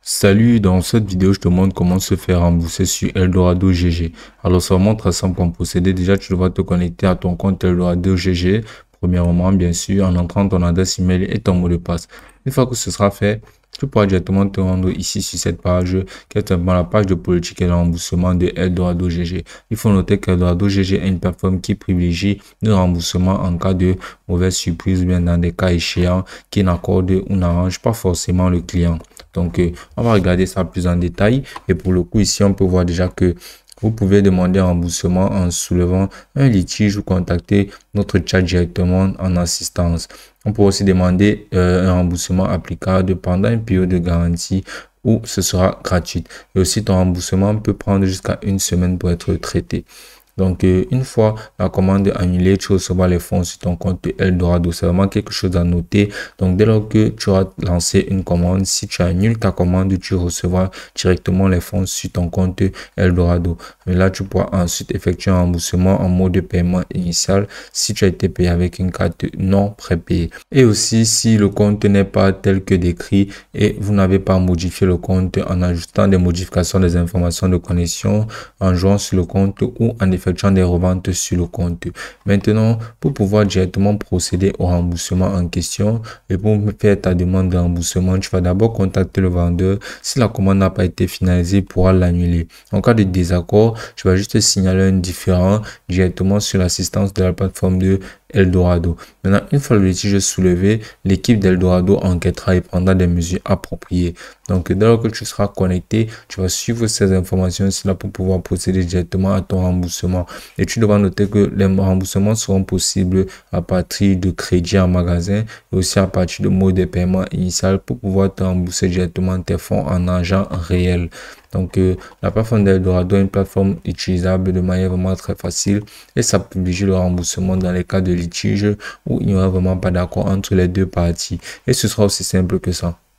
Salut, dans cette vidéo, je te montre comment se faire rembourser sur Eldorado GG. Alors, c'est vraiment très simple comme procédé. Déjà, tu devras te connecter à ton compte Eldorado GG. Premièrement, bien sûr, en entrant ton adresse email et ton mot de passe. Une fois que ce sera fait, tu pourras directement te rendre ici sur cette page, qui est simplement la page de politique et de remboursement de Eldorado GG. Il faut noter qu'Eldorado GG est une plateforme qui privilégie le remboursement en cas de mauvaise surprise ou bien dans des cas échéants qui n'accorde ou n'arrange pas forcément le client. Donc, on va regarder ça plus en détail. Et pour le coup, ici, on peut voir déjà que vous pouvez demander un remboursement en soulevant un litige ou contacter notre chat directement en assistance. On peut aussi demander un remboursement applicable pendant une période de garantie où ce sera gratuit. Et aussi, ton remboursement peut prendre jusqu'à une semaine pour être traité. Donc, une fois la commande annulée, tu recevras les fonds sur ton compte Eldorado. C'est vraiment quelque chose à noter. Donc, dès lors que tu auras lancé une commande, si tu annules ta commande, tu recevras directement les fonds sur ton compte Eldorado. Mais là, tu pourras ensuite effectuer un remboursement en mode de paiement initial si tu as été payé avec une carte non prépayée. Et aussi, si le compte n'est pas tel que décrit et vous n'avez pas modifié le compte en ajoutant des modifications des informations de connexion, en jouant sur le compte ou en effectuant des reventes sur le compte. Maintenant, pour pouvoir directement procéder au remboursement en question et pour faire ta demande de remboursement, tu vas d'abord contacter le vendeur. Si la commande n'a pas été finalisée, il pourra l'annuler. En cas de désaccord, tu vas juste signaler un différend directement sur l'assistance de la plateforme de Eldorado. Maintenant, une fois le litige soulevé, l'équipe d'Eldorado enquêtera et prendra des mesures appropriées. Donc, dès lors que tu seras connecté, tu vas suivre ces informations là pour pouvoir procéder directement à ton remboursement. Et tu devras noter que les remboursements seront possibles à partir de crédit en magasin et aussi à partir de mode de paiement initial pour pouvoir te rembourser directement tes fonds en argent réel. Donc, la plateforme d'Eldorado est une plateforme utilisable de manière vraiment très facile et ça privilégie le remboursement dans les cas de litige où il n'y aura vraiment pas d'accord entre les deux parties. Et ce sera aussi simple que ça.